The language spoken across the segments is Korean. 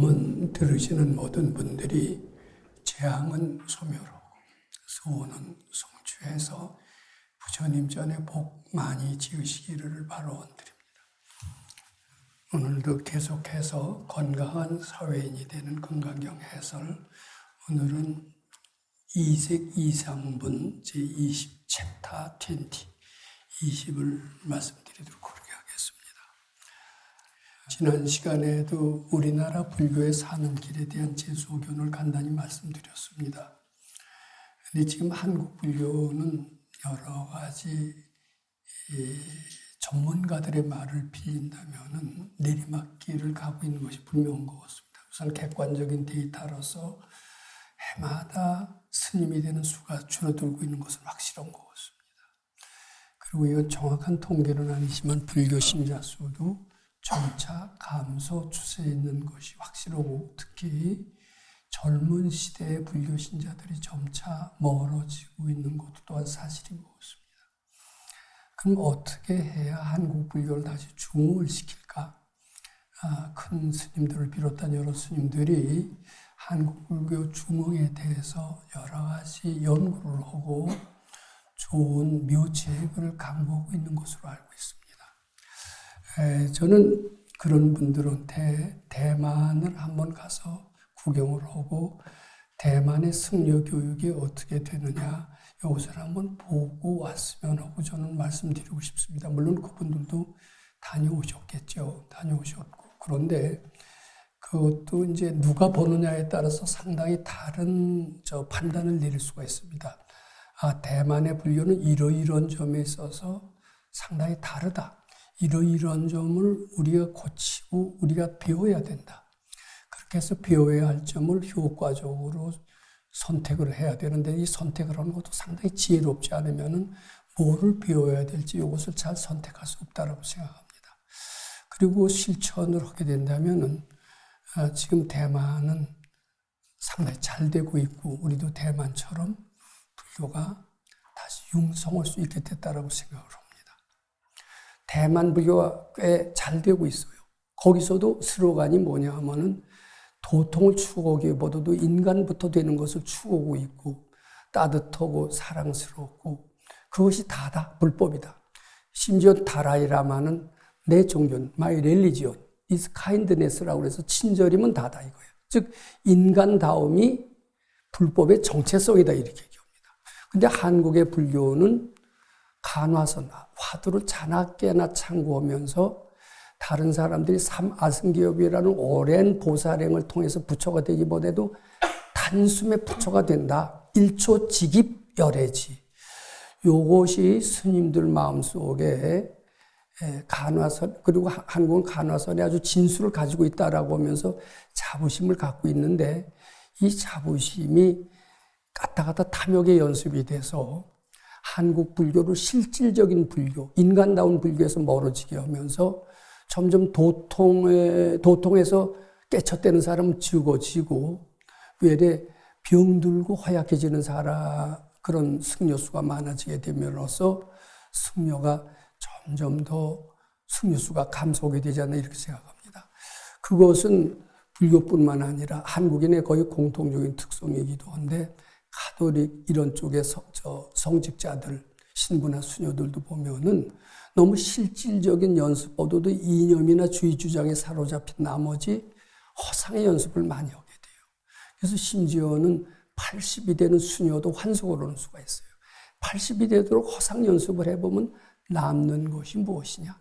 법문 들으시는 모든 분들이 재앙은 소멸로, 소원은 성취해서 부처님 전에 복 많이 지으시기를 바라원드립니다. 오늘도 계속해서 건강한 사회인이 되는 건강경 해설, 오늘은 이색 이상분 제20 챕터 20을 말씀드리도록 그렇게 하겠습니다. 지난 시간에도 우리나라 불교의 사는 길에 대한 제 소견을 간단히 말씀드렸습니다. 근데 지금 한국 불교는 여러 가지 전문가들의 말을 빌린다면은 내리막길을 가고 있는 것이 분명한 것 같습니다. 우선 객관적인 데이터로서 해마다 스님이 되는 수가 줄어들고 있는 것은 확실한 것 같습니다. 그리고 이건 정확한 통계는 아니지만 불교 신자 수도 점차 감소 추세에 있는 것이 확실하고, 특히 젊은 시대의 불교 신자들이 점차 멀어지고 있는 것도 또한 사실인 것 같습니다. 그럼 어떻게 해야 한국 불교를 다시 중흥을 시킬까? 큰 스님들을 비롯한 여러 스님들이 한국 불교 중흥에 대해서 여러 가지 연구를 하고 좋은 묘책을 강구하고 있는 것으로 알고 있습니다. 저는 그런 분들한테 대만을 한번 가서 구경을 하고 대만의 승려 교육이 어떻게 되느냐 이것을 한번 보고 왔으면 하고 저는 말씀드리고 싶습니다. 물론 그분들도 다녀오셨겠죠. 다녀오셨고. 그런데 그것도 이제 누가 보느냐에 따라서 상당히 다른 판단을 내릴 수가 있습니다. 대만의 불교는 이러이러한 점에 있어서 상당히 다르다. 이러이러한 점을 우리가 고치고 우리가 배워야 된다. 그렇게 해서 배워야 할 점을 효과적으로 선택을 해야 되는데, 이 선택을 하는 것도 상당히 지혜롭지 않으면은 뭐를 배워야 될지 이것을 잘 선택할 수 없다라고 생각합니다. 그리고 실천을 하게 된다면은 지금 대만은 상당히 잘 되고 있고 우리도 대만처럼 불교가 다시 융성할 수 있게 됐다라고 생각을 합니다. 대만 불교가 꽤 잘 되고 있어요. 거기서도 스로건이 뭐냐 하면은 도통을 추구하기보다도 인간부터 되는 것을 추구하고 있고, 따뜻하고 사랑스럽고, 그것이 다다, 불법이다. 심지어 다라이라마는 내 종교는 my religion is kindness라고 해서 친절이면 다다 이거예요. 즉 인간다움이 불법의 정체성이다 이렇게 얘기합니다. 근데 한국의 불교는 간화선, 화두를 자나깨나 참고하면서 다른 사람들이 삼아승기업이라는 오랜 보살행을 통해서 부처가 되기보다도 단숨에 부처가 된다. 일초직입열애지. 요것이 스님들 마음속에 간화선, 그리고 한국은 간화선에 아주 진수를 가지고 있다라고 하면서 자부심을 갖고 있는데, 이 자부심이 가타가타 탐욕의 연습이 돼서 한국 불교를 실질적인 불교, 인간다운 불교에서 멀어지게 하면서 점점 도통에서 깨쳤대는 사람은 적어지고, 외래 병들고 허약해지는 그런 승려수가 많아지게 됨으로써 승려가 점점 더 승려수가 감소하게 되지 않나 이렇게 생각합니다. 그것은 불교뿐만 아니라 한국인의 거의 공통적인 특성이기도 한데, 가톨릭 이런 쪽의 성직자들, 신부나 수녀들도 보면은 너무 실질적인 연습보다도 이념이나 주의 주장에 사로잡힌 나머지 허상의 연습을 많이 하게 돼요. 그래서 심지어는 80이 되는 수녀도 환속을 하는 수가 있어요. 80이 되도록 허상 연습을 해보면 남는 것이 무엇이냐?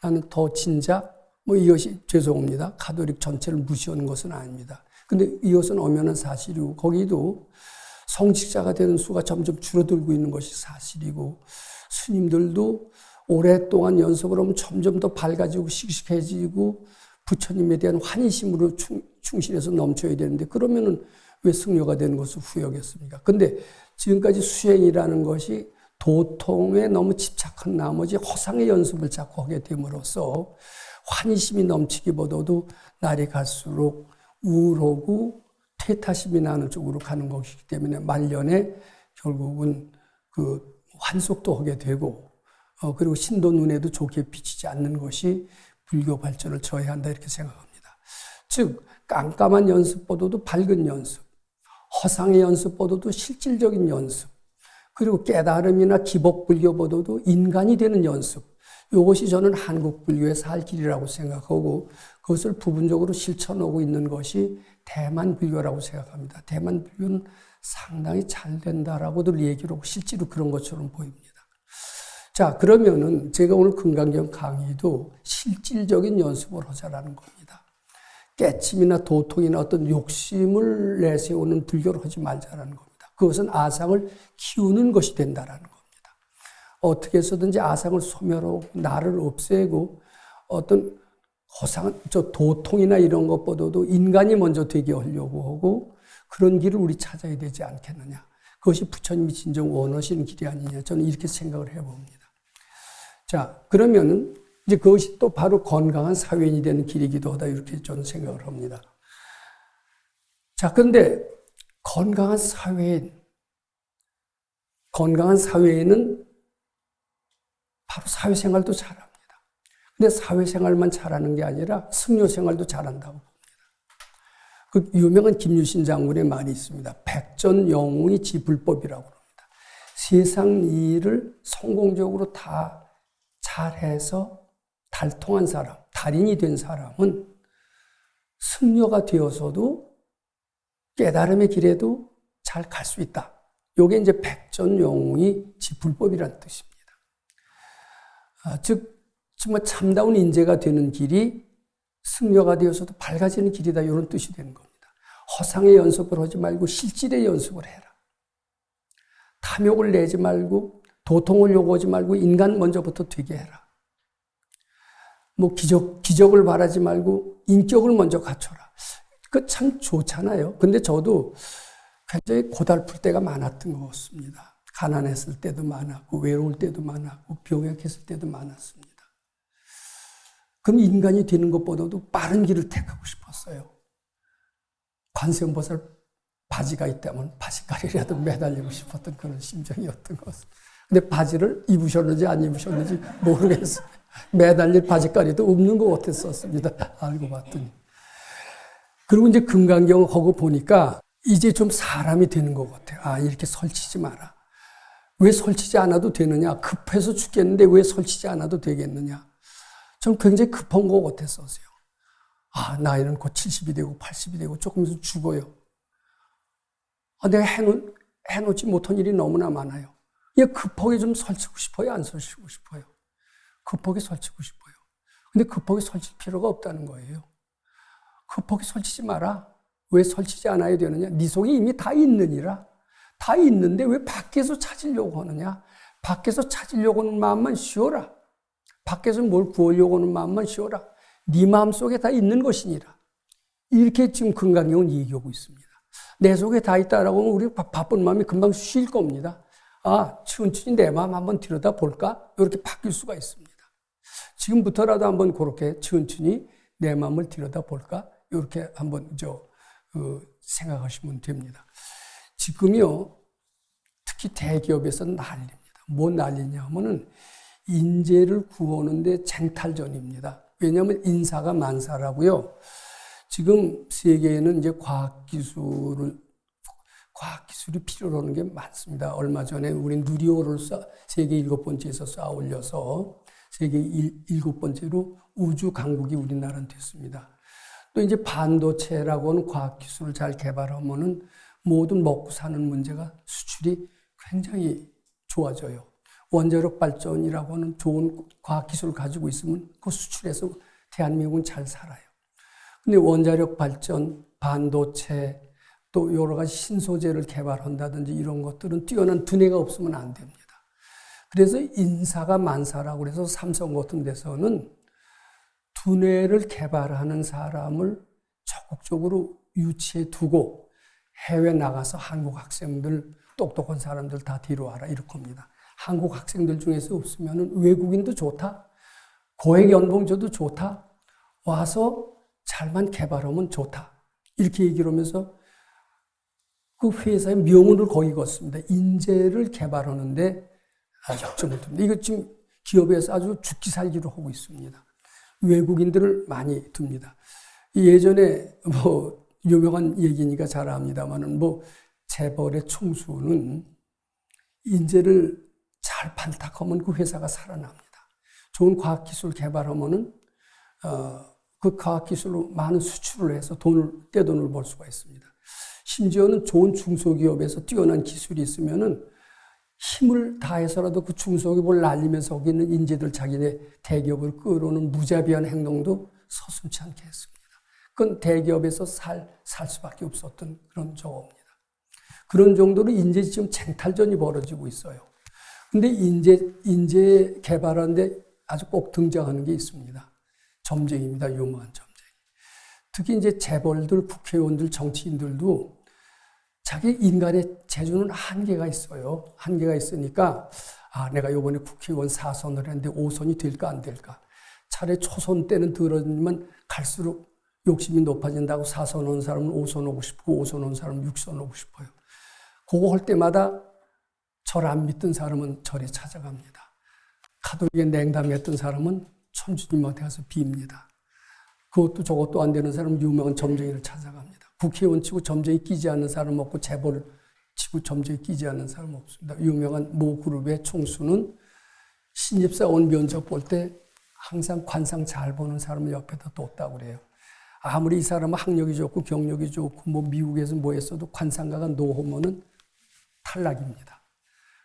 나는 더 진작, 이것이 죄송합니다. 가톨릭 전체를 무시하는 것은 아닙니다. 근데 이것은 엄연한 사실이고, 거기도 성직자가 되는 수가 점점 줄어들고 있는 것이 사실이고, 스님들도 오랫동안 연습을 하면 점점 더 밝아지고 씩씩해지고 부처님에 대한 환희심으로 충실해서 넘쳐야 되는데, 그러면은 왜 승려가 되는 것을 후회하겠습니까? 근데 지금까지 수행이라는 것이 도통에 너무 집착한 나머지 허상의 연습을 자꾸 하게 됨으로써 환희심이 넘치기보다도 날이 갈수록 우울하고 퇴타심이 나는 쪽으로 가는 것이기 때문에 말년에 결국은 환속도 하게 되고, 그리고 신도 눈에도 좋게 비치지 않는 것이 불교 발전을 저해한다 이렇게 생각합니다. 즉 깜깜한 연습보다도 밝은 연습, 허상의 연습보다도 실질적인 연습, 그리고 깨달음이나 기복불교보다도 인간이 되는 연습, 이것이 저는 한국 불교의 살 길이라고 생각하고 그것을 부분적으로 실천하고 있는 것이 대만 불교라고 생각합니다. 대만 불교는 상당히 잘 된다라고 늘 얘기를 하고 실제로 그런 것처럼 보입니다. 자, 그러면은 제가 오늘 금강경 강의도 실질적인 연습을 하자라는 겁니다. 깨침이나 도통이나 어떤 욕심을 내세우는 불교를 하지 말자라는 겁니다. 그것은 아상을 키우는 것이 된다라는 겁니다. 어떻게 해서든지 아상을 소멸하고 나를 없애고 어떤 도통이나 이런 것보다도 인간이 먼저 되게 하려고 하고 그런 길을 우리 찾아야 되지 않겠느냐. 그것이 부처님이 진정 원하시는 길이 아니냐. 저는 이렇게 생각을 해봅니다. 자, 그러면은 이제 그것이 또 바로 건강한 사회인이 되는 길이기도 하다. 이렇게 저는 생각을 합니다. 자, 그런데 건강한 사회인은 바로 사회생활도 잘합니다. 근데 사회생활만 잘하는 게 아니라 승려생활도 잘한다고 봅니다. 그 유명한 김유신 장군의 말이 있습니다. 백전영웅이 지불법이라고 합니다. 세상 일을 성공적으로 다 잘해서 달통한 사람, 달인이 된 사람은 승려가 되어서도 깨달음의 길에도 잘 갈 수 있다. 이게 이제 백전영웅이 지불법이라는 뜻입니다. 즉, 정말 참다운 인재가 되는 길이 승려가 되어서도 밝아지는 길이다. 이런 뜻이 되는 겁니다. 허상의 연습을 하지 말고 실질의 연습을 해라. 탐욕을 내지 말고 도통을 요구하지 말고 인간 먼저부터 되게 해라. 뭐 기적을 바라지 말고 인격을 먼저 갖춰라. 그 참 좋잖아요. 근데 저도 굉장히 고달플 때가 많았던 것 같습니다. 가난했을 때도 많았고 외로울 때도 많았고 병약했을 때도 많았습니다. 그럼 인간이 되는 것보다도 빠른 길을 택하고 싶었어요. 관세음보살 바지가 있다면 바지가리라도 매달리고 싶었던 그런 심정이었던 것 같습니다. 근데 바지를 입으셨는지 안 입으셨는지 모르겠어요. 매달릴 바지가리도 없는 것 같았었습니다. 알고 봤더니. 그리고 이제 금강경 하고 보니까 이제 좀 사람이 되는 것 같아요. 아, 이렇게 설치지 마라. 왜 설치지 않아도 되느냐? 급해서 죽겠는데 왜 설치지 않아도 되겠느냐? 전 굉장히 급한 것 같았었어요. 아, 나이는 곧 70이 되고 80이 되고 조금 있으면 죽어요. 아, 내가 해놓지 못한 일이 너무나 많아요. 이게 급하게 좀 설치고 싶어요? 안 설치고 싶어요? 급하게 설치고 싶어요. 근데 급하게 설칠 필요가 없다는 거예요. 급하게 설치지 마라. 왜 설치지 않아야 되느냐? 네 속에 이미 다 있느니라. 다 있는데 왜 밖에서 찾으려고 하느냐? 밖에서 찾으려고 하는 마음만 쉬어라. 밖에서 뭘 구하려고 하는 마음만 쉬어라. 네 마음속에 다 있는 것이니라. 이렇게 지금 금강경은 얘기하고 있습니다. 내 속에 다 있다라고 하면 우리 바쁜 마음이 금방 쉴 겁니다. 아, 천천히 내 마음 한번 들여다볼까? 이렇게 바뀔 수가 있습니다. 지금부터라도 한번 그렇게 천천히 내 마음을 들여다볼까? 이렇게 한번 생각하시면 됩니다. 지금요, 특히 대기업에서 난립니다. 뭐 난리냐 하면은 인재를 구하는데 쟁탈전입니다. 왜냐하면 인사가 만사라고요. 지금 세계에는 이제 과학기술이 필요로 하는 게 많습니다. 얼마 전에 우리 누리호를 세계 7번째에서 쌓아 올려서 세계 7번째로 우주 강국이 우리나라는 됐습니다. 또 이제 반도체라고 하는 과학기술을 잘 개발하면은 모든 먹고 사는 문제가 수출이 굉장히 좋아져요. 원자력 발전이라고 하는 좋은 과학기술을 가지고 있으면 그 수출해서 대한민국은 잘 살아요. 근데 원자력 발전, 반도체, 또 여러 가지 신소재를 개발한다든지 이런 것들은 뛰어난 두뇌가 없으면 안 됩니다. 그래서 인사가 만사라고 해서 삼성 같은 데서는 두뇌를 개발하는 사람을 적극적으로 유치해 두고 해외 나가서 한국 학생들, 똑똑한 사람들 다 뒤로 와라 이렇게 합니다. 한국 학생들 중에서 없으면 외국인도 좋다. 고액 연봉 줘도 좋다. 와서 잘만 개발하면 좋다. 이렇게 얘기를 하면서 그 회사의 명운을 거의 걷습니다. 인재를 개발하는데 역점을 둡니다. 이거 지금 기업에서 아주 죽기 살기로 하고 있습니다. 외국인들을 많이 둡니다. 예전에 뭐 유명한 얘기니까 잘 압니다만은 뭐 재벌의 총수는 인재를 잘 발탁하면 그 회사가 살아납니다. 좋은 과학기술 개발하면은 그 과학기술로 많은 수출을 해서 떼돈을 벌 수가 있습니다. 심지어는 좋은 중소기업에서 뛰어난 기술이 있으면은 힘을 다해서라도 그 중소기업을 날리면서 거기 있는 인재들 자기네 대기업을 끌어오는 무자비한 행동도 서슴지 않게 했습니다. 그건 대기업에서 살 수밖에 없었던 그런 저거입니다. 그런 정도로 인재 지금 쟁탈전이 벌어지고 있어요. 근데 인재 개발하는데 아주 꼭 등장하는 게 있습니다. 점쟁이입니다. 유명한 점쟁이. 특히 이제 재벌들, 국회의원들, 정치인들도 자기 인간의 재주는 한계가 있어요. 한계가 있으니까 내가 이번에 국회의원 4선을 했는데 5선이 될까 안 될까. 차라리 초선 때는 들었지만 갈수록 욕심이 높아진다고 4선 온 사람은 5선 오고 싶고 5선 온 사람은 6선 오고 싶어요. 그거 할 때마다 절 안 믿던 사람은 절에 찾아갑니다. 가톨릭에 냉담했던 사람은 천주님한테 가서 빕니다. 그것도 저것도 안 되는 사람은 유명한 점쟁이를 찾아갑니다. 국회의원 치고 점쟁이 끼지 않는 사람 없고 재벌 치고 점쟁이 끼지 않는 사람 없습니다. 유명한 모 그룹의 총수는 신입사원 면접 볼 때 항상 관상 잘 보는 사람을 옆에다 뒀다고 그래요. 아무리 이 사람은 학력이 좋고 경력이 좋고 뭐 미국에서 뭐 했어도 관상가가 노하면은 탈락입니다.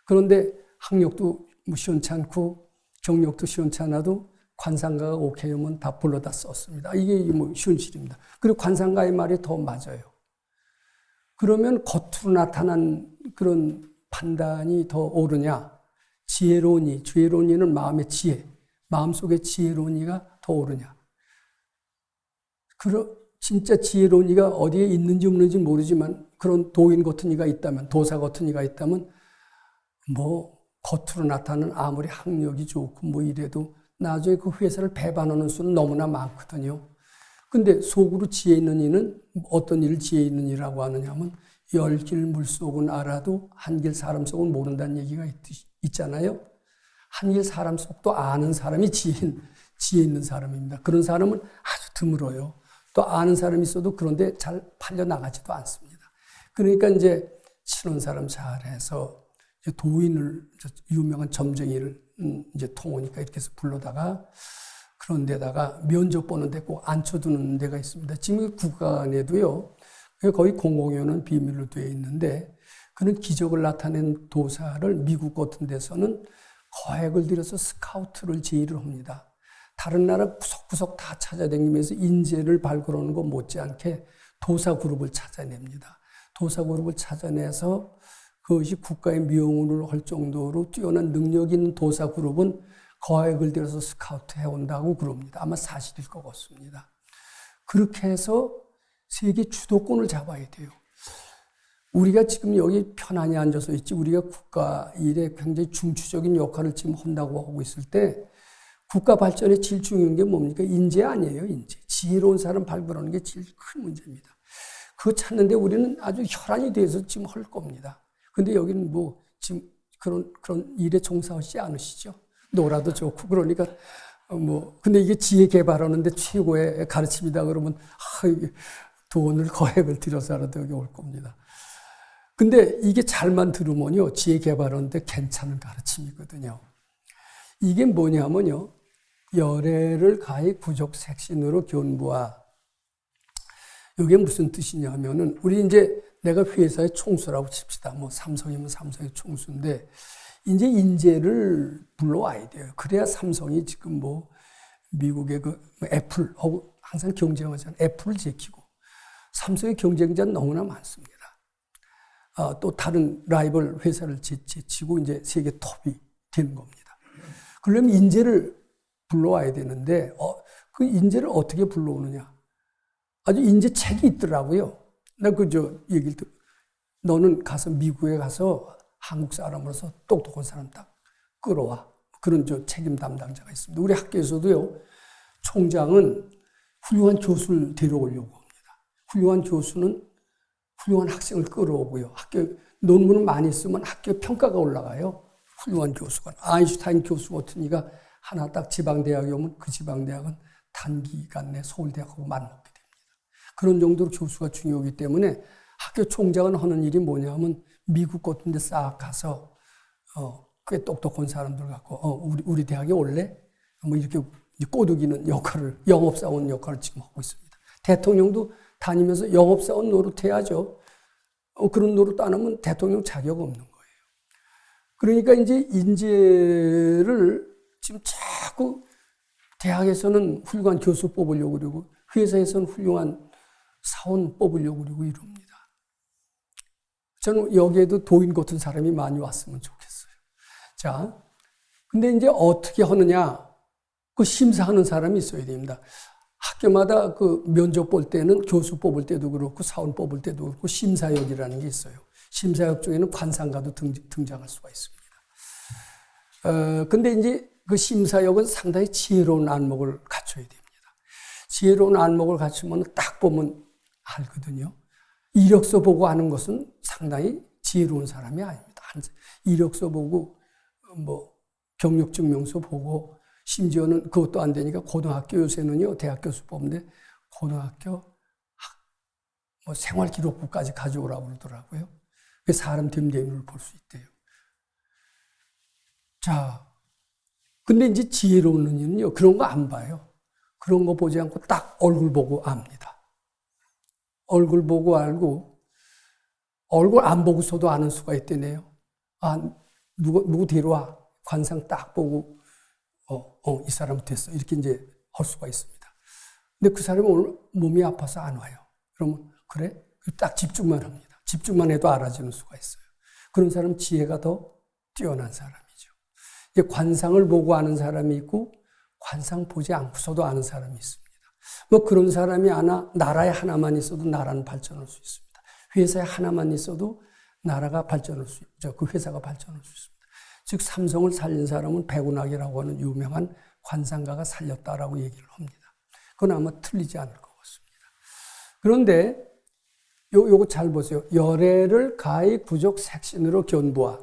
그런데 학력도 뭐 시원찮고 경력도 시원찮아도 관상가가 오케이 하면 다 불러다 썼습니다. 이게 뭐 현실입니다. 그리고 관상가의 말이 더 맞아요. 그러면 겉으로 나타난 그런 판단이 더 옳으냐? 지혜로우니는 마음의 지혜, 마음속의 지혜로우니가 더 옳으냐? 진짜 지혜로우니가 어디에 있는지 없는지 모르지만 그런 도인 같은 이가 있다면, 도사 같은 이가 있다면 뭐 겉으로 나타나는 아무리 학력이 좋고 뭐 이래도 나중에 그 회사를 배반하는 수는 너무나 많거든요. 근데 속으로 지혜 있는 이는 어떤 일을 지혜 있는 이라고 하느냐 하면 열 길 물속은 알아도 한 길 사람 속은 모른다는 얘기가 있잖아요. 한 길 사람 속도 아는 사람이 지혜 있는 사람입니다. 그런 사람은 아주 드물어요. 또 아는 사람이 있어도 그런데 잘 팔려나가지도 않습니다. 그러니까 이제 친한 사람 잘해서 도인을, 유명한 점쟁이를 이제 통오니까 이렇게 해서 불러다가 그런 데다가 면접 보는 데 꼭 앉혀두는 데가 있습니다. 지금 국가관에도요, 거의 공공연한 비밀로 되어 있는데 그런 기적을 나타낸 도사를 미국 같은 데서는 거액을 들여서 스카우트를 제의를 합니다. 다른 나라 구석구석 다 찾아다니면서 인재를 발굴하는 것 못지않게 도사 그룹을 찾아냅니다. 도사 그룹을 찾아내서 그것이 국가의 명운을 할 정도로 뛰어난 능력 있는 도사 그룹은 거액을 들여서 스카우트 해온다고 그럽니다. 아마 사실일 것 같습니다. 그렇게 해서 세계 주도권을 잡아야 돼요. 우리가 지금 여기 편안히 앉아서 있지 우리가 국가 일에 굉장히 중추적인 역할을 지금 한다고 하고 있을 때 국가 발전에 제일 중요한 게 뭡니까? 인재 아니에요, 인재. 지혜로운 사람 발굴하는 게 제일 큰 문제입니다. 그거 찾는데 우리는 아주 혈안이 돼서 지금 할 겁니다. 근데 여기는 뭐 지금 그런 일에 종사하지 않으시죠? 놀아도 좋고 그러니까 뭐 근데 이게 지혜 개발하는데 최고의 가르침이다 그러면 이게 돈을 거액을 들여서라도 여기 올 겁니다. 근데 이게 잘만 들으면요 지혜 개발하는데 괜찮은 가르침이거든요. 이게 뭐냐면요 열애를 가히 구족색신으로 견부하. 이게 무슨 뜻이냐면은 우리 이제 내가 회사의 총수라고 칩시다. 뭐 삼성이면 삼성의 총수인데 이제 인재를 불러와야 돼요. 그래야 삼성이 지금 뭐 미국의 그 애플하고 항상 경쟁하잖아요. 애플을 제키고 삼성의 경쟁자는 너무나 많습니다. 또 다른 라이벌 회사를 제치고 이제 세계 톱이 되는 겁니다. 그러려면 인재를 불러와야 되는데 그 인재를 어떻게 불러오느냐? 아주 인재책이 있더라고요. 나 얘기를 너는 가서 미국에 가서 한국 사람으로서 똑똑한 사람 딱 끌어와. 그런 책임 담당자가 있습니다. 우리 학교에서도요, 총장은 훌륭한 교수를 데려오려고 합니다. 훌륭한 교수는 훌륭한 학생을 끌어오고요. 학교 논문을 많이 쓰면 학교 평가가 올라가요. 훌륭한 교수가. 아인슈타인 교수 같은 이가 하나 딱 지방대학에 오면 그 지방대학은 단기간 내 서울대학하고 맞먹게 됩니다. 그런 정도로 교수가 중요하기 때문에 학교 총장은 하는 일이 뭐냐면 미국 같은 데 싹 가서 꽤 똑똑한 사람들 갖고 우리 대학에 올래? 뭐 이렇게 꼬드기는 역할을, 영업사원 역할을 지금 하고 있습니다. 대통령도 다니면서 영업사원 노릇해야죠. 그런 노릇 안 하면 대통령 자격 없는 거예요. 그러니까 이제 인재를 지금 자꾸 대학에서는 훌륭한 교수 뽑으려고 그러고 회사에서는 훌륭한 사원 뽑으려고 그러고 이럽니다. 저는 여기에도 도인 같은 사람이 많이 왔으면 좋겠어요. 자, 근데 이제 어떻게 하느냐? 그 심사하는 사람이 있어야 됩니다. 학교마다 그 면접 볼 때는 교수 뽑을 때도 그렇고 사원 뽑을 때도 그렇고 심사역이라는 게 있어요. 심사역 중에는 관상가도 등장할 수가 있습니다. 근데 이제 그 심사역은 상당히 지혜로운 안목을 갖춰야 됩니다. 지혜로운 안목을 갖추면 딱 보면 알거든요. 이력서 보고 하는 것은 상당히 지혜로운 사람이 아닙니다. 이력서 보고 뭐 경력증명서 보고 심지어는 그것도 안 되니까 고등학교 요새는요 대학 교수 뽑는데 고등학교 뭐 생활기록부까지 가져오라고 그러더라고요. 그 사람 됨됨이를 볼 수 있대요. 자, 근데 이제 지혜로운 이는요 그런 거 안 봐요. 그런 거 보지 않고 딱 얼굴 보고 압니다. 얼굴 보고 알고 얼굴 안 보고서도 아는 수가 있대네요. 아, 누구 데려와. 관상 딱 보고 이 사람 됐어. 이렇게 이제 할 수가 있습니다. 근데 그 사람이 오늘 몸이 아파서 안 와요. 그러면 그래? 딱 집중만 합니다. 집중만 해도 알아주는 수가 있어요. 그런 사람 지혜가 더 뛰어난 사람이죠. 이제 관상을 보고 아는 사람이 있고 관상 보지 않고서도 아는 사람이 있습니다. 뭐 그런 사람이 나라에 하나만 있어도 나라는 발전할 수 있습니다. 회사에 하나만 있어도 나라가 발전할 수 있죠. 그 회사가 발전할 수 있습니다. 즉 삼성을 살린 사람은 백운학이라고 하는 유명한 관상가가 살렸다라고 얘기를 합니다. 그건 아마 틀리지 않을 것 같습니다. 그런데 요거 잘 보세요. 열애를 가히 구족 색신으로 견부하.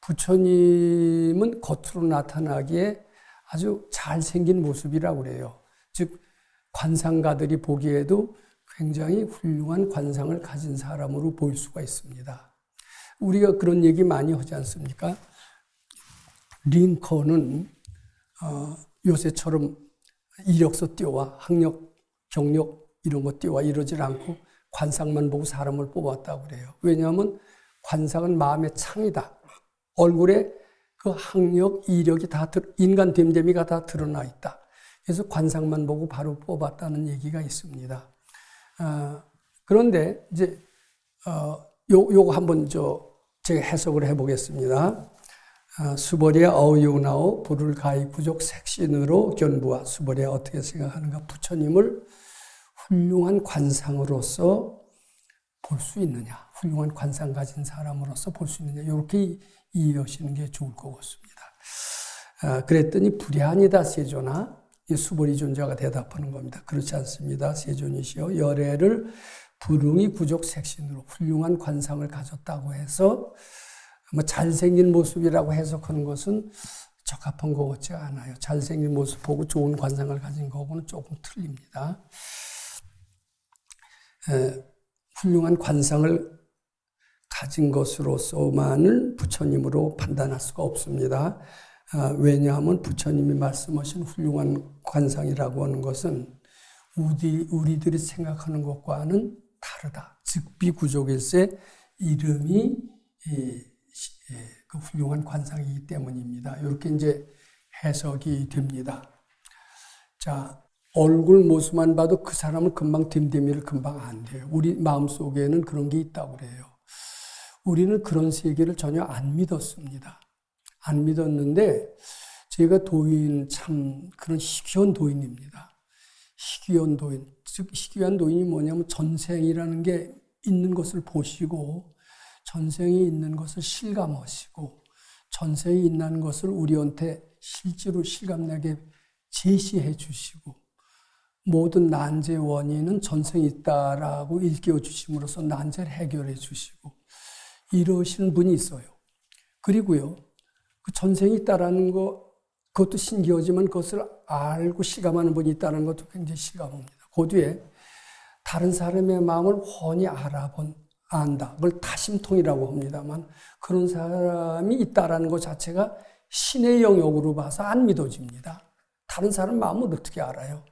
부처님은 겉으로 나타나기에 아주 잘생긴 모습이라고 그래요. 즉 관상가들이 보기에도 굉장히 훌륭한 관상을 가진 사람으로 보일 수가 있습니다. 우리가 그런 얘기 많이 하지 않습니까? 링컨은 요새처럼 이력서 띄워와 학력, 경력 이런 거 띄워와 이러질 않고 관상만 보고 사람을 뽑았다고 그래요. 왜냐하면 관상은 마음의 창이다. 얼굴에 그 학력, 이력이 다 인간 됨됨이가 다 드러나 있다. 그래서 관상만 보고 바로 뽑았다는 얘기가 있습니다. 그런데 이제 요거 한번 제가 해석을 해보겠습니다. 수벌이야 어유나오 불을 가히 구족 색신으로 견부하. 수벌이야 어떻게 생각하는가? 부처님을 훌륭한 관상으로서 볼 수 있느냐? 훌륭한 관상 가진 사람으로서 볼 수 있느냐? 이렇게 이해하시는 게 좋을 것 같습니다. 그랬더니 불야하니다 세존아. 수벌이 존자가 대답하는 겁니다. 그렇지 않습니다. 세존이시여 열애를 불응이 구족 색신으로 훌륭한 관상을 가졌다고 해서 뭐 잘생긴 모습이라고 해석하는 것은 적합한 것 같지 않아요. 잘생긴 모습 보고 좋은 관상을 가진 거하고는 조금 틀립니다. 훌륭한 관상을 가진 것으로서만은 부처님으로 판단할 수가 없습니다. 왜냐하면 부처님이 말씀하신 훌륭한 관상이라고 하는 것은 우리들이 생각하는 것과는 다르다. 즉비구족일세 이름이 그 훌륭한 관상이기 때문입니다. 이렇게 이제 해석이 됩니다. 자, 얼굴 모습만 봐도 그 사람은 금방 됨됨이를 금방 안 돼요. 우리 마음속에는 그런 게 있다고 그래요. 우리는 그런 세계를 전혀 안 믿었습니다. 안 믿었는데 제가 도인 참 그런 희귀한 도인입니다. 희귀한 도인. 즉 희귀한 도인이 뭐냐면 전생이라는 게 있는 것을 보시고 전생이 있는 것을 실감하시고 전생이 있는 것을 우리한테 실제로 실감나게 제시해 주시고 모든 난제의 원인은 전생이 있다라고 일깨워 주심으로써 난제를 해결해 주시고 이러시는 분이 있어요. 그리고요, 그 전생이 있다라는 거, 그것도 신기하지만 그것을 알고 실감하는 분이 있다는 것도 굉장히 실감합니다. 그 뒤에 다른 사람의 마음을 훤히 안다. 그걸 다심통이라고 합니다만 그런 사람이 있다라는 것 자체가 신의 영역으로 봐서 안 믿어집니다. 다른 사람 마음을 어떻게 알아요?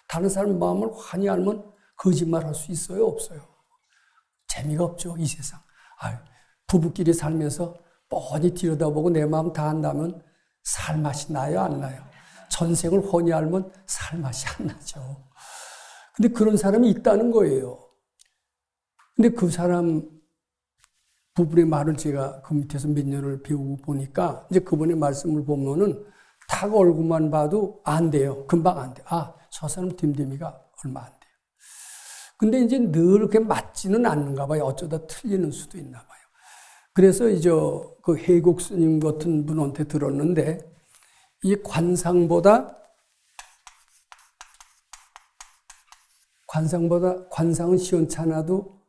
다른 사람 마음을 훤히 알면 거짓말할 수 있어요? 없어요? 재미가 없죠, 이 세상. 부부끼리 살면서 뻔히 들여다보고 내 마음 다 안다면 살 맛이 나요, 안 나요? 전생을 훤히 알면 살 맛이 안 나죠. 근데 그런 사람이 있다는 거예요. 근데 그 사람 부분의 말을 제가 그 밑에서 몇 년을 배우고 보니까 이제 그분의 말씀을 보면은 딱 얼굴만 봐도 안 돼요. 금방 안 돼요. 저 사람 됨됨이가 얼마 안 돼요. 근데 이제 늘 그렇게 맞지는 않는가 봐요. 어쩌다 틀리는 수도 있나 봐요. 그래서 이제 그 해국 스님 같은 분한테 들었는데 이 관상은 시원찮아도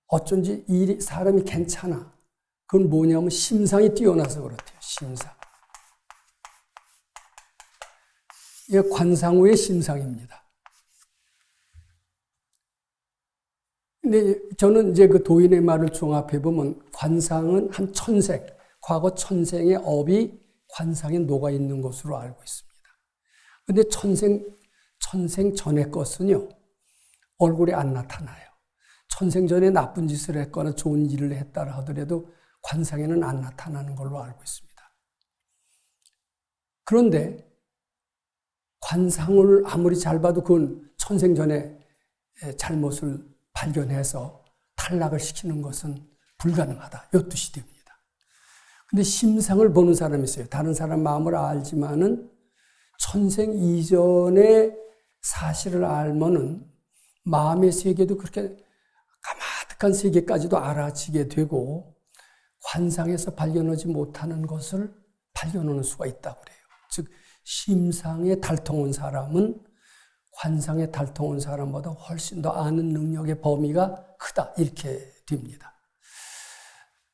어쩐지 사람이 괜찮아. 그건 뭐냐면 심상이 뛰어나서 그렇대요. 심상. 이게 관상우의 심상입니다. 근데 저는 이제 그 도인의 말을 종합해 보면 관상은 한 천생, 과거 천생의 업이 관상에 녹아 있는 것으로 알고 있습니다. 근데 천생 전의 것은요, 얼굴에 안 나타나요. 천생 전에 나쁜 짓을 했거나 좋은 일을 했다라 하더라도 관상에는 안 나타나는 걸로 알고 있습니다. 그런데 관상을 아무리 잘 봐도 그건 천생 전에 잘못을 발견해서 탈락을 시키는 것은 불가능하다. 이 뜻이 됩니다. 근데 심상을 보는 사람이 있어요. 다른 사람 마음을 알지만은 천생 이전의 사실을 알면은 마음의 세계도 그렇게 까마득한 세계까지도 알아지게 되고 관상에서 발견하지 못하는 것을 발견하는 수가 있다고 그래요. 즉 심상에 달통한 사람은 관상에 달통한 사람보다 훨씬 더 아는 능력의 범위가 크다. 이렇게 됩니다.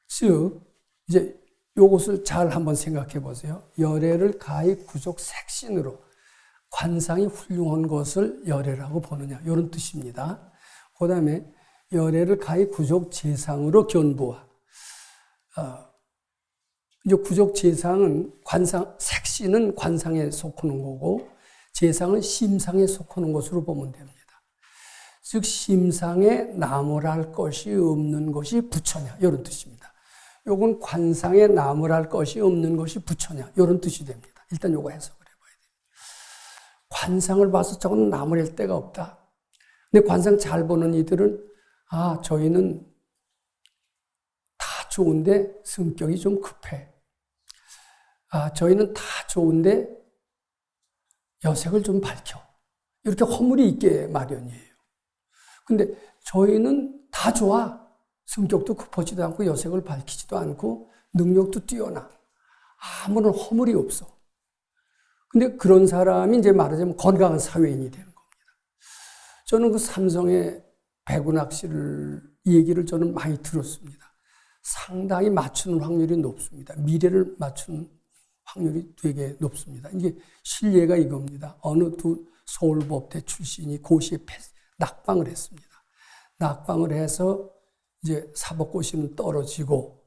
즉 이제 이것을 잘 한번 생각해 보세요. 열애를 가히 구족 색신으로 관상이 훌륭한 것을 열애라고 보느냐 이런 뜻입니다. 그 다음에 열애를 가히 구족 재상으로 견부하. 이제 구족 재상은 색신은 관상에 속하는 거고 재상은 심상에 속하는 것으로 보면 됩니다. 즉 심상에 나무랄 것이 없는 것이 부처냐 이런 뜻입니다. 요건 관상에 나무랄 것이 없는 것이 부처냐 이런 뜻이 됩니다. 일단 요거 해석을 해봐야 돼요. 관상을 봐서 저건 나무랄 데가 없다. 근데 관상 잘 보는 이들은 저희는 다 좋은데 성격이 좀 급해. 저희는 다 좋은데 여색을 좀 밝혀. 이렇게 허물이 있게 마련이에요. 근데 저희는 다 좋아. 성격도 급하지도 않고 여색을 밝히지도 않고 능력도 뛰어나. 아무런 허물이 없어. 근데 그런 사람이 이제 말하자면 건강한 사회인이 되는 겁니다. 저는 그 삼성의 배구낚시를 얘기를 저는 많이 들었습니다. 상당히 맞추는 확률이 높습니다. 미래를 맞추는 확률이 되게 높습니다. 이게 실례가 이겁니다. 어느 두 서울법대 출신이 고시에 낙방을 했습니다. 낙방을 해서 이제 사법고시는 떨어지고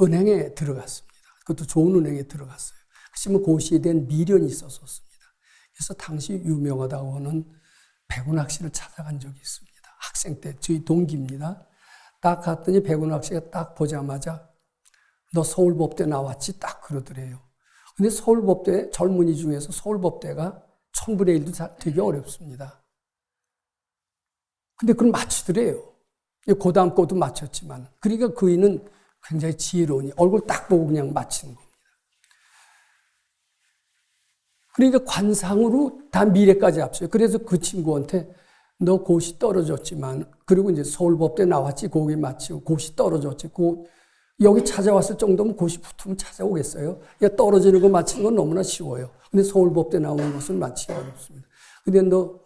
은행에 들어갔습니다. 그것도 좋은 은행에 들어갔어요. 그렇지만 고시에 대한 미련이 있었습니다. 그래서 당시 유명하다고 하는 배구낚시를 찾아간 적이 있습니다. 학생 때 저희 동기입니다. 딱 갔더니 배구낚시가 딱 보자마자 너 서울법대 나왔지? 딱 그러더래요. 근데 서울법대 젊은이 중에서 서울법대가 1000분의 1도 되게 어렵습니다. 근데 그걸 맞추더래요. 그 다음 것도 맞췄지만. 그러니까 그이는 굉장히 지혜로우니 얼굴 딱 보고 그냥 맞히는 겁니다. 그러니까 관상으로 다 미래까지 앞서요. 그래서 그 친구한테 너 고시 떨어졌지만, 그리고 이제 서울법대 나왔지, 거기 마치고 고시 떨어졌지, 여기 찾아왔을 정도면 고시 붙으면 찾아오겠어요? 떨어지는 거 맞히는 건 너무나 쉬워요. 근데 서울법대 나오는 것은 맞히기 어렵습니다. 근데 너,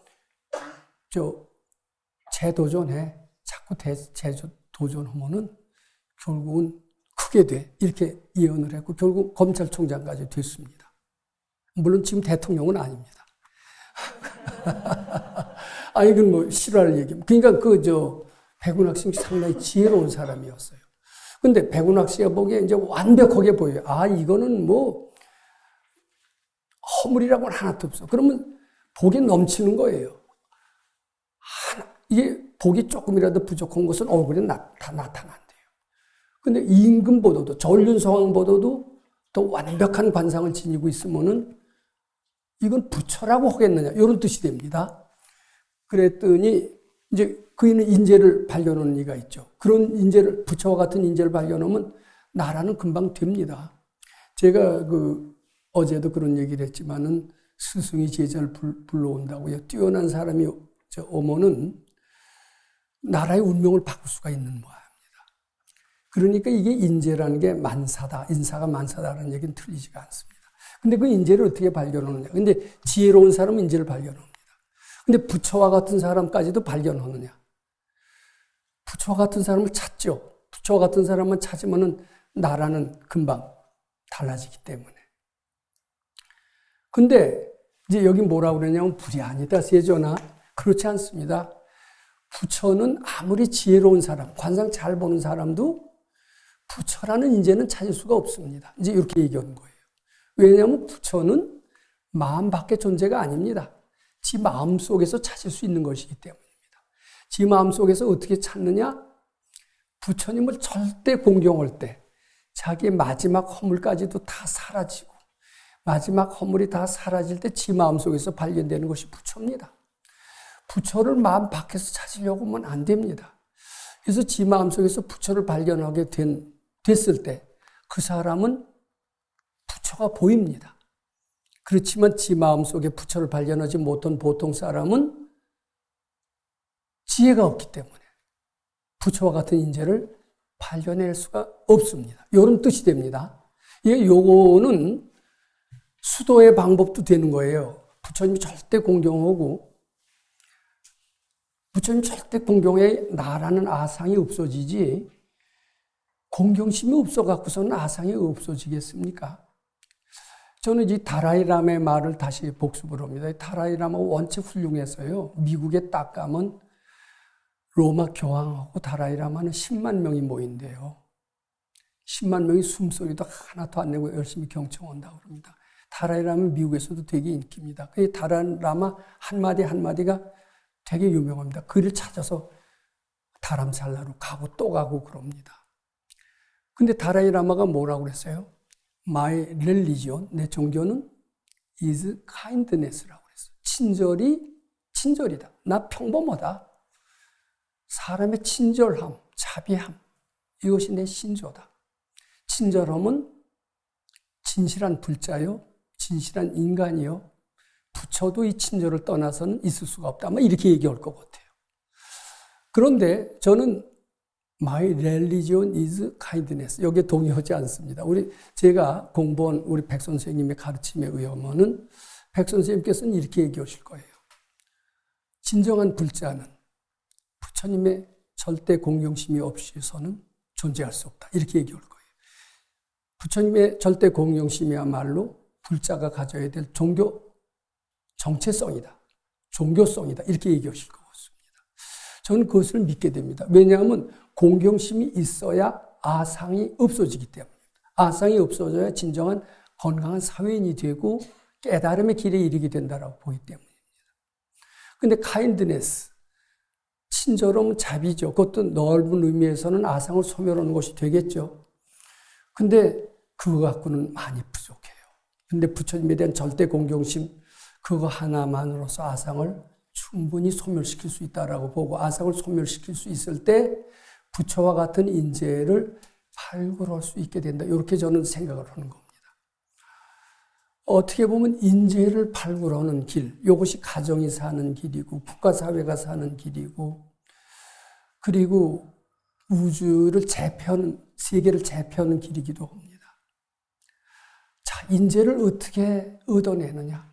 재도전해. 자꾸 재도전하면은 결국은 크게 돼. 이렇게 예언을 했고, 결국 검찰총장까지 됐습니다. 물론 지금 대통령은 아닙니다. 이건 뭐 싫어할 얘기입니다. 그러니까 백운학 씨 상당히 지혜로운 사람이었어요. 근데 백운학 씨가 보기에 이제 완벽하게 보여요. 이거는 뭐 허물이라고는 하나도 없어. 그러면 복이 넘치는 거예요. 이게 복이 조금이라도 부족한 것은 얼굴에 다 나타난대요. 근데 임금보다도 전륜성왕보다도 더 완벽한 관상을 지니고 있으면은 이건 부처라고 하겠느냐 이런 뜻이 됩니다. 그랬더니 이제 그이는 인재를 발견하는 이가 있죠. 그런 인재를 부처와 같은 인재를 발견하면 나라는 금방 됩니다. 제가 어제도 그런 얘기를 했지만은 스승이 제자를 불러온다고요. 뛰어난 사람이 오면은 나라의 운명을 바꿀 수가 있는 모양입니다. 그러니까 이게 인재라는 게 만사다, 인사가 만사다라는 얘기는 틀리지가 않습니다. 근데 그 인재를 어떻게 발견하느냐? 근데 지혜로운 사람은 인재를 발견합니다. 근데 부처와 같은 사람까지도 발견하느냐? 부처와 같은 사람을 찾죠. 부처와 같은 사람만 찾으면은 나라는 금방 달라지기 때문에. 근데 이제 여기 뭐라고 그러냐면 불이 아니다, 세존아. 그렇지 않습니다. 부처는 아무리 지혜로운 사람, 관상 잘 보는 사람도 부처라는 인재는 찾을 수가 없습니다. 이제 이렇게 얘기하는 거예요. 왜냐하면 부처는 마음 밖의 존재가 아닙니다. 지 마음 속에서 찾을 수 있는 것이기 때문입니다. 지 마음 속에서 어떻게 찾느냐? 부처님을 절대 공경할 때 자기의 마지막 허물까지도 다 사라지고 마지막 허물이 다 사라질 때 지 마음 속에서 발견되는 것이 부처입니다. 부처를 마음 밖에서 찾으려고 하면 안 됩니다. 그래서 지 마음 속에서 부처를 발견하게 됐을 때 그 사람은 부처가 보입니다. 그렇지만 지 마음 속에 부처를 발견하지 못한 보통 사람은 지혜가 없기 때문에 부처와 같은 인재를 발견할 수가 없습니다. 이런 뜻이 됩니다. 요거는 수도의 방법도 되는 거예요. 부처님이 절대 공경하고 부처님 절대 공경에 나라는 아상이 없어지지 공경심이 없어갖고서는 아상이 없어지겠습니까? 저는 이 다라이라마의 말을 다시 복습을 합니다. 다라이라마가 원체 훌륭해서요. 미국에 딱 가면 로마 교황하고 다라이라마는 10만 명이 모인대요. 10만 명이 숨소리도 하나도 안 내고 열심히 경청한다고 그럽니다. 다라이라마는 미국에서도 되게 인기입니다. 그 다라이라마 한마디 한마디가 되게 유명합니다. 그를 찾아서 다람살라로 가고 또 가고 그럽니다. 근데 다라이라마가 뭐라고 그랬어요? My religion, 내 종교는 is kindness라고 그랬어요. 친절이다. 나 평범하다. 사람의 친절함, 자비함, 이것이 내 신조다. 친절함은 진실한 불자요, 진실한 인간이요. 부처도 이 친절을 떠나서는 있을 수가 없다. 아마 이렇게 얘기할 것 같아요. 그런데 저는 My religion is kindness. 여기에 동의하지 않습니다. 제가 공부한 우리 백 선생님의 가르침에 의하면은 백 선생님께서는 이렇게 얘기하실 거예요. 진정한 불자는 부처님의 절대 공경심이 없이서는 존재할 수 없다. 이렇게 얘기할 거예요. 부처님의 절대 공경심이야말로 불자가 가져야 될 종교 정체성이다. 종교성이다. 이렇게 얘기하실 것 같습니다. 저는 그것을 믿게 됩니다. 왜냐하면 공경심이 있어야 아상이 없어지기 때문입니다. 아상이 없어져야 진정한 건강한 사회인이 되고 깨달음의 길에 이르게 된다고 보기 때문입니다. 근데 kindness, 친절함은 자비죠. 그것도 넓은 의미에서는 아상을 소멸하는 것이 되겠죠. 근데 그거 갖고는 많이 부족해요. 근데 부처님에 대한 절대 공경심, 그거 하나만으로서 아상을 충분히 소멸시킬 수 있다라고 보고 아상을 소멸시킬 수 있을 때 부처와 같은 인재를 발굴할 수 있게 된다. 이렇게 저는 생각을 하는 겁니다. 어떻게 보면 인재를 발굴하는 길, 이것이 가정이 사는 길이고 국가사회가 사는 길이고 그리고 우주를 재편하는, 세계를 재편하는 길이기도 합니다. 자, 인재를 어떻게 얻어내느냐?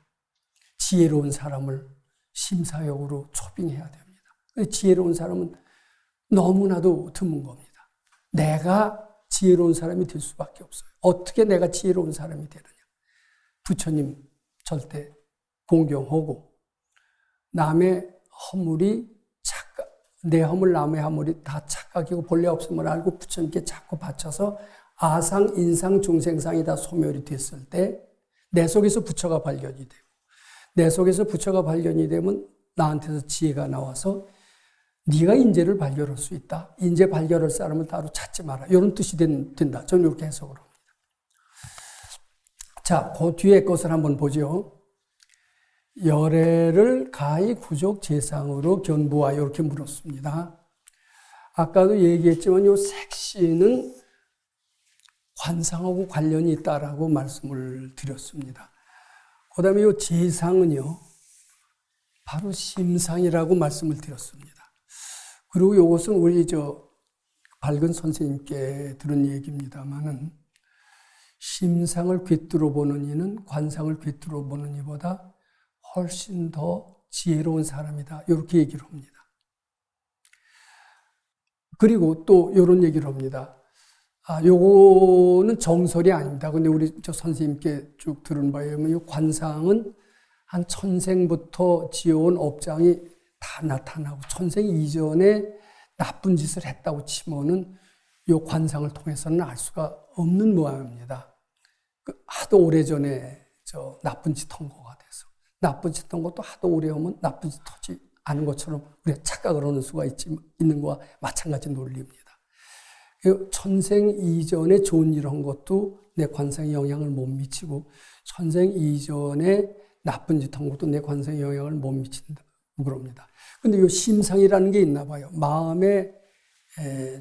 지혜로운 사람을 심사역으로 초빙해야 됩니다. 지혜로운 사람은 너무나도 드문 겁니다. 내가 지혜로운 사람이 될 수밖에 없어요. 어떻게 내가 지혜로운 사람이 되느냐? 부처님 절대 공경하고 남의 허물이 내 허물 남의 허물이 다 착각이고 본래 없음을 알고 부처님께 자꾸 바쳐서 아상, 인상, 중생상이 다 소멸이 됐을 때 내 속에서 부처가 발견이 되고 내 속에서 부처가 발견이 되면 나한테서 지혜가 나와서 네가 인재를 발견할 수 있다. 인재 발견할 사람을 따로 찾지 마라. 이런 뜻이 된다. 저는 이렇게 해석을 합니다. 자, 그 뒤에 것을 한번 보죠. 열애를 가히 구족 재상으로 견부하 이렇게 물었습니다. 아까도 얘기했지만 이 색시는 관상하고 관련이 있다라고 말씀을 드렸습니다. 그 다음에 이 재상은요, 바로 심상이라고 말씀을 드렸습니다. 그리고 이것은 우리 밝은 선생님께 들은 얘기입니다만은 심상을 꿰뚫어 보는 이는 관상을 꿰뚫어 보는 이보다 훨씬 더 지혜로운 사람이다. 이렇게 얘기를 합니다. 그리고 또 이런 얘기를 합니다. 요거는 정설이 아닙니다. 근데 우리 선생님께 쭉 들은 바에 의하면 이 관상은 한 천생부터 지어온 업장이 다 나타나고 천생 이전에 나쁜 짓을 했다고 치면은 이 관상을 통해서는 알 수가 없는 모양입니다. 하도 오래전에 나쁜 짓 한 거가 돼서 나쁜 짓 한 것도 하도 오래 하면 나쁜 짓 하지 않은 것처럼 우리가 착각을 하는 수가 있는 거와 마찬가지 논리입니다. 천생 이전에 좋은 일을 한 것도 내 관상에 영향을 못 미치고 천생 이전에 나쁜 짓 한 것도 내 관상에 영향을 못 미친다. 그럽니다. 근데 이 심상이라는 게 있나 봐요. 마음의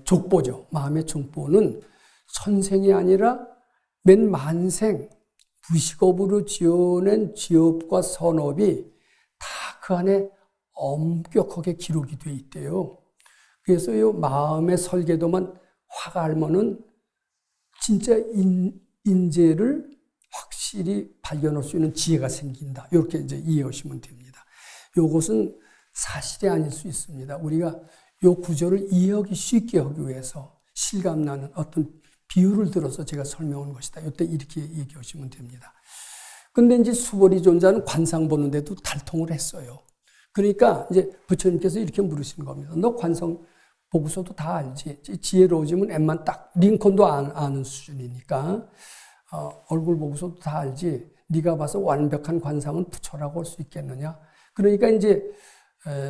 족보죠. 마음의 족보는 천생이 아니라 맨 만생 무식업으로 지어낸 지업과 선업이 다 그 안에 엄격하게 기록이 돼 있대요. 그래서 이 마음의 설계도만 화가 알면은 진짜 인재를 확실히 발견할 수 있는 지혜가 생긴다. 이렇게 이제 이해하시면 됩니다. 이것은 사실이 아닐 수 있습니다. 우리가 이 구조를 이해하기 쉽게 하기 위해서 실감나는 어떤 비유를 들어서 제가 설명한 것이다. 이때 이렇게 얘기하시면 됩니다. 근데 이제 수보리 존자는 관상 보는데도 달통을 했어요. 그러니까 이제 부처님께서 이렇게 물으시는 겁니다. 너 관상 보고서도 다 알지. 지혜로워지면 엠만 딱 링컨도 아는 수준이니까 얼굴 보고서도 다 알지. 네가 봐서 완벽한 관상은 부처라고 할 수 있겠느냐. 그러니까 이제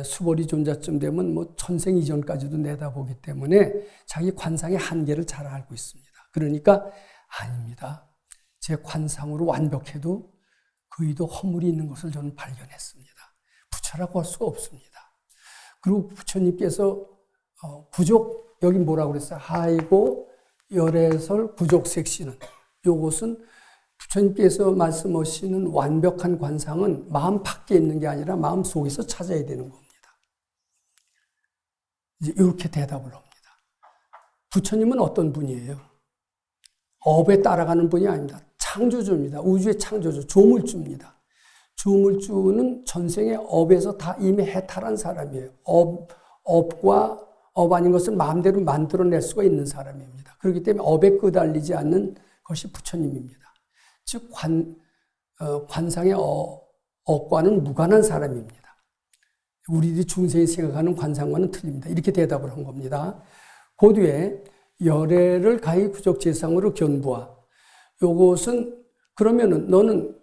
수보리 존자쯤 되면 뭐 천생 이전까지도 내다보기 때문에 자기 관상의 한계를 잘 알고 있습니다. 그러니까 아닙니다. 제 관상으로 완벽해도 그이도 허물이 있는 것을 저는 발견했습니다. 부처라고 할 수가 없습니다. 그리고 부처님께서 구족, 여기 뭐라고 그랬어요? 하이고 열애설 구족색시는 이것은 부처님께서 말씀하시는 완벽한 관상은 마음 밖에 있는 게 아니라 마음 속에서 찾아야 되는 겁니다. 이제 이렇게 대답을 합니다. 부처님은 어떤 분이에요? 업에 따라가는 분이 아닙니다. 창조주입니다. 우주의 창조주, 조물주입니다. 조물주는 전생의 업에서 다 이미 해탈한 사람이에요. 업과 업 아닌 것을 마음대로 만들어낼 수가 있는 사람입니다. 그렇기 때문에 업에 끄달리지 않는 것이 부처님입니다. 즉 관상의 업과는 무관한 사람입니다. 우리들이 중생이 생각하는 관상과는 틀립니다. 이렇게 대답을 한 겁니다. 그 뒤에 열애를 가히 구족재상으로 견부하. 요것은 그러면은 너는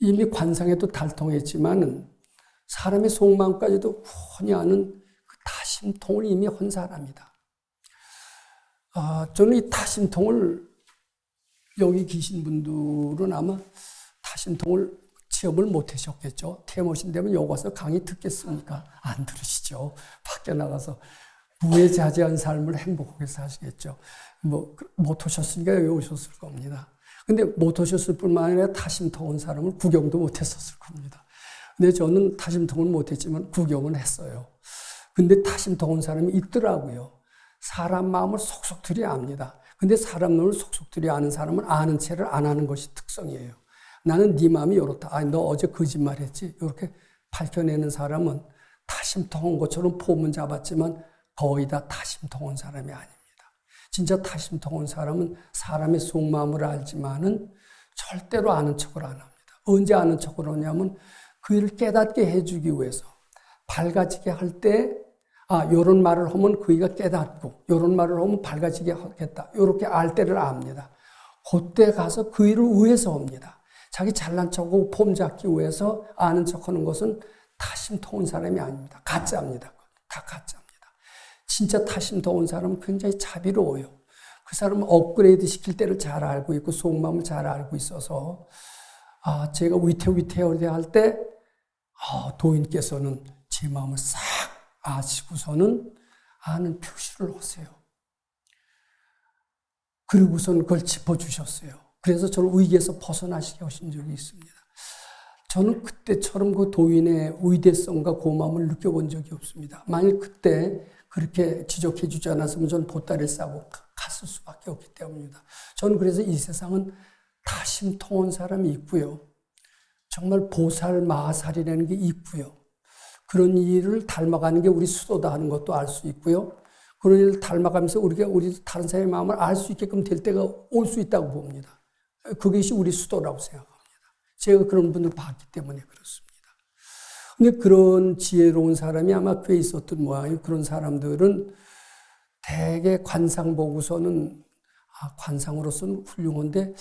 이미 관상에도 달통했지만은 사람의 속마음까지도 훤히 아는 그 타심통을 이미 한 사람이다. 저는 이 타심통을 여기 계신 분들은 아마 타심통을 체험을 못 하셨겠죠. 태모신 되면 여기 와서 강의 듣겠습니까? 안 들으시죠. 밖에 나가서 무해자재한 삶을 행복하게 사시겠죠. 못 오셨으니까 여기 오셨을 겁니다. 근데 못 오셨을 뿐만 아니라 타심통 온 사람을 구경도 못 했었을 겁니다. 근데 저는 타심통을 못 했지만 구경은 했어요. 근데 타심통 온 사람이 있더라고요. 사람 마음을 속속들이 압니다. 근데 사람 마음을 속속들이 아는 사람은 아는 채를 안 하는 것이 특성이에요. 나는 네 마음이 이렇다. 너 어제 거짓말했지? 이렇게 밝혀내는 사람은 타심통 온 것처럼 폼은 잡았지만 거의 다 타심통 온 사람이 아닙니다. 진짜 타심통 온 사람은 사람의 속마음을 알지만은 절대로 아는 척을 안 합니다. 언제 아는 척을 하냐면 그 일을 깨닫게 해주기 위해서 밝아지게 할 때, 요런 말을 하면 그이가 깨닫고, 요런 말을 하면 밝아지게 하겠다. 요렇게 알 때를 압니다. 그때 가서 그이를 위해서 옵니다. 자기 잘난 척하고 폼 잡기 위해서 아는 척 하는 것은 타심통 온 사람이 아닙니다. 가짜입니다. 다 가짜입니다. 진짜 타심통 온 사람은 굉장히 자비로워요. 그 사람은 업그레이드 시킬 때를 잘 알고 있고 속마음을 잘 알고 있어서 제가 위태위태할 때 도인께서는 제 마음을 싹 아시고서는 아는 표시를 하세요. 그리고서는 그걸 짚어주셨어요. 그래서 저를 위기에서 벗어나시게 하신 적이 있습니다. 저는 그때처럼 그 도인의 위대성과 고마움을 느껴본 적이 없습니다. 만일 그때 그렇게 지적해 주지 않았으면 저는 보따리를 싸고 갔을 수밖에 없기 때문입니다. 저는 그래서 이 세상은 타심통한 사람이 있고요. 정말 보살, 마살이라는 게 있고요. 그런 일을 닮아가는 게 우리 수도다 하는 것도 알 수 있고요. 그런 일을 닮아가면서 우리 다른 사람의 마음을 알 수 있게끔 될 때가 올 수 있다고 봅니다. 그것이 우리 수도라고 생각합니다. 제가 그런 분들 봤기 때문에 그렇습니다. 근데 그런 지혜로운 사람이 아마 꽤 있었던 모양이에요. 그런 사람들은 대개 관상 보고서는 관상으로서는 훌륭한데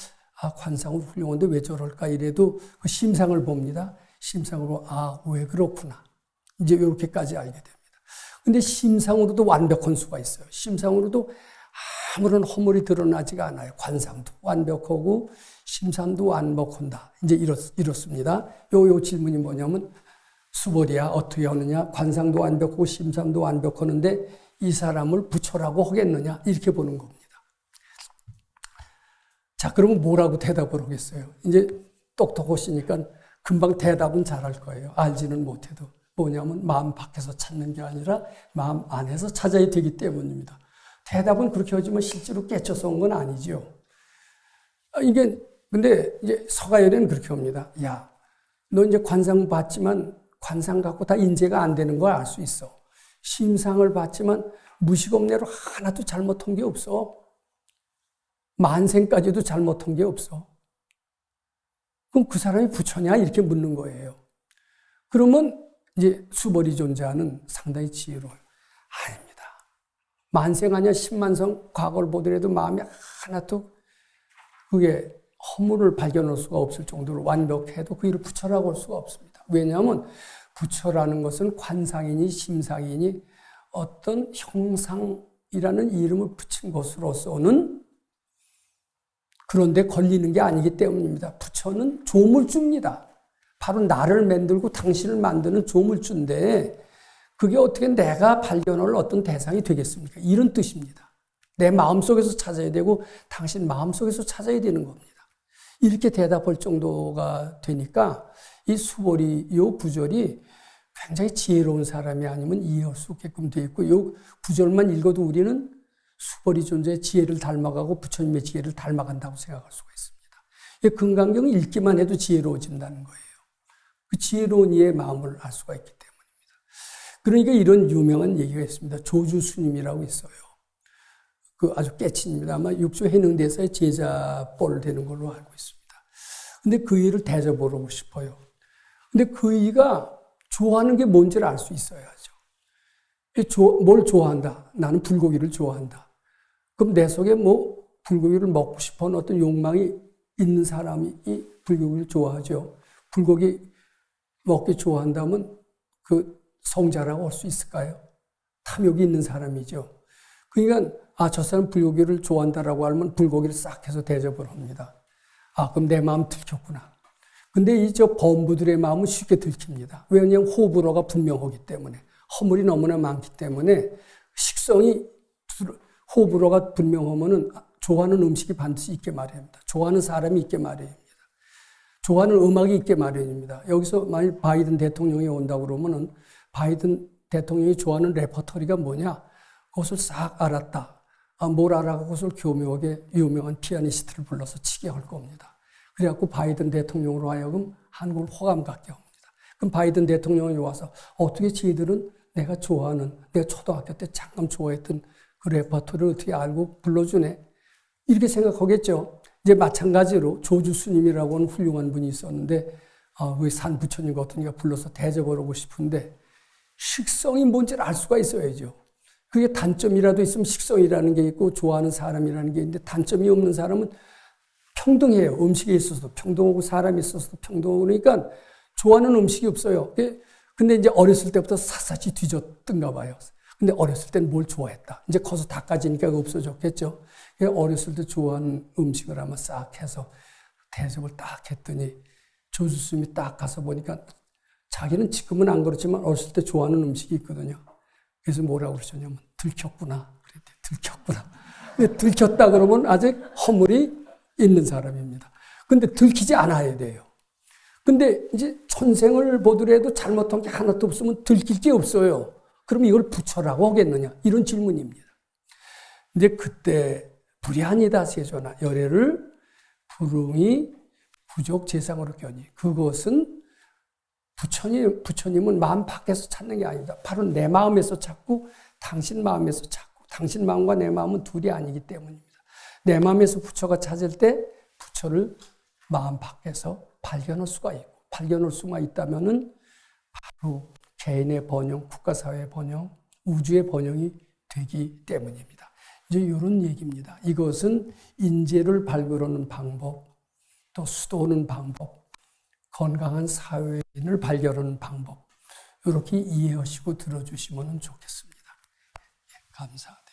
관상은 훌륭한데 왜 저럴까 이래도 그 심상을 봅니다. 심상으로 왜 그렇구나. 이제 이렇게까지 알게 됩니다. 근데 심상으로도 완벽한 수가 있어요. 심상으로도 아무런 허물이 드러나지가 않아요. 관상도 완벽하고 심상도 완벽한다. 이제 이렇습니다. 요 질문이 뭐냐면 수벌이야 어떻게 하느냐. 관상도 완벽하고 심상도 완벽하는데 이 사람을 부처라고 하겠느냐. 이렇게 보는 겁니다. 자, 그러면 뭐라고 대답을 하겠어요? 이제 똑똑하시니까 금방 대답은 잘할 거예요. 알지는 못해도. 뭐냐면 마음 밖에서 찾는 게 아니라 마음 안에서 찾아야 되기 때문입니다. 대답은 그렇게 하지만 실제로 깨쳐서 온 건 아니죠. 근데 이제 서가열에는 그렇게 합니다. 야, 너 이제 관상 봤지만 관상 갖고 다 인재가 안 되는 걸 알 수 있어. 심상을 봤지만 무식업내로 하나도 잘못한 게 없어. 만생까지도 잘못한 게 없어. 그럼 그 사람이 부처냐? 이렇게 묻는 거예요. 그러면 이제 수벌이 존재하는 상당히 지혜로워요. 아닙니다. 만생 아니야 10만성 과거를 보더라도 마음이 하나도 그게 허물을 발견할 수가 없을 정도로 완벽해도 그 일을 부처라고 할 수가 없습니다. 왜냐하면 부처라는 것은 관상이니 심상이니 어떤 형상이라는 이름을 붙인 것으로서는 그런데 걸리는 게 아니기 때문입니다. 부처는 조물주입니다. 바로 나를 만들고 당신을 만드는 조물주인데 그게 어떻게 내가 발견할 어떤 대상이 되겠습니까? 이런 뜻입니다. 내 마음속에서 찾아야 되고 당신 마음속에서 찾아야 되는 겁니다. 이렇게 대답할 정도가 되니까 이 수벌이, 이 구절이 굉장히 지혜로운 사람이 아니면 이해할 수 없게끔 되어 있고 이 구절만 읽어도 우리는 수벌이 존재의 지혜를 닮아가고 부처님의 지혜를 닮아간다고 생각할 수가 있습니다. 금강경을 읽기만 해도 지혜로워진다는 거예요. 그 지혜로운 이의 마음을 알 수가 있기 때문입니다. 그러니까 이런 유명한 얘기가 있습니다. 조주스님이라고 있어요. 그 아주 깨친입니다. 아마 육조 해능대사의 제자뻘 되는 걸로 알고 있습니다. 근데 그 일을 대접하고 싶어요. 근데 그 이가 좋아하는 게 뭔지를 알 수 있어야죠. 뭘 좋아한다? 나는 불고기를 좋아한다. 그럼 내 속에 불고기를 먹고 싶어 하는 어떤 욕망이 있는 사람이 이 불고기를 좋아하죠. 불고기 먹기 좋아한다면 그 성자라고 할 수 있을까요? 탐욕이 있는 사람이죠. 그러니까 저 사람 불고기를 좋아한다라고 하면 불고기를 싹 해서 대접을 합니다. 그럼 내 마음 들켰구나. 근데 범부들의 마음은 쉽게 들킵니다. 왜냐하면 호불호가 분명하기 때문에 허물이 너무나 많기 때문에 식성이 호불호가 분명하면은 좋아하는 음식이 반드시 있게 마련입니다. 좋아하는 사람이 있게 마련입니다. 좋아하는 음악이 있게 마련입니다. 여기서 만약 바이든 대통령이 온다고 그러면은 바이든 대통령이 좋아하는 레퍼토리가 뭐냐? 그것을 싹 알았다. 뭘 알아가 그것을 교묘하게 유명한 피아니스트를 불러서 치게 할 겁니다. 그래갖고 바이든 대통령으로 하여금 한국을 호감 갖게 합니다. 그럼 바이든 대통령이 와서 어떻게 저희들은 내가 초등학교 때 잠깐 좋아했던 그 레퍼토리를 어떻게 알고 불러주네? 이렇게 생각하겠죠. 이제 마찬가지로 조주스님이라고 하는 훌륭한 분이 있었는데 그 산 부처님 같은 이가 불러서 대접을 하고 싶은데 식성이 뭔지를 알 수가 있어야죠. 그게 단점이라도 있으면 식성이라는 게 있고 좋아하는 사람이라는 게 있는데 단점이 없는 사람은 평등해요. 음식에 있어서도 평등하고 사람에 있어서도 평등하고 그러니까 좋아하는 음식이 없어요. 근데 이제 어렸을 때부터 샅샅이 뒤졌던가 봐요. 근데 어렸을 때는 뭘 좋아했다. 이제 커서 닦아지니까 없어졌겠죠. 어렸을 때 좋아하는 음식을 아마 싹 해서 대접을 딱 했더니 조주스님이 딱 가서 보니까 자기는 지금은 안 그렇지만 어렸을 때 좋아하는 음식이 있거든요. 그래서 뭐라고 그러셨냐면 들켰구나. 그랬대. 들켰구나. 근데 들켰다 그러면 아직 허물이 있는 사람입니다. 근데 들키지 않아야 돼요. 근데 이제 천생을 보더라도 잘못한 게 하나도 없으면 들킬 게 없어요. 그럼 이걸 부처라고 하겠느냐? 이런 질문입니다. 근데 그때 불이하니다 세조나 열애를 불응이 부족 재상으로 겨니. 그것은 부처님은 마음 밖에서 찾는 게 아니다. 바로 내 마음에서 찾고 당신 마음에서 찾고 당신 마음과 내 마음은 둘이 아니기 때문입니다. 내 마음에서 부처가 찾을 때 부처를 마음 밖에서 발견할 수가 있고 발견할 수가 있다면은 바로 개인의 번영, 국가사회의 번영, 우주의 번영이 되기 때문입니다. 이제 이런 얘기입니다. 이것은 인재를 발굴하는 방법, 또 수도하는 방법, 건강한 사회인을 발견하는 방법 이렇게 이해하시고 들어주시면 좋겠습니다. 감사합니다.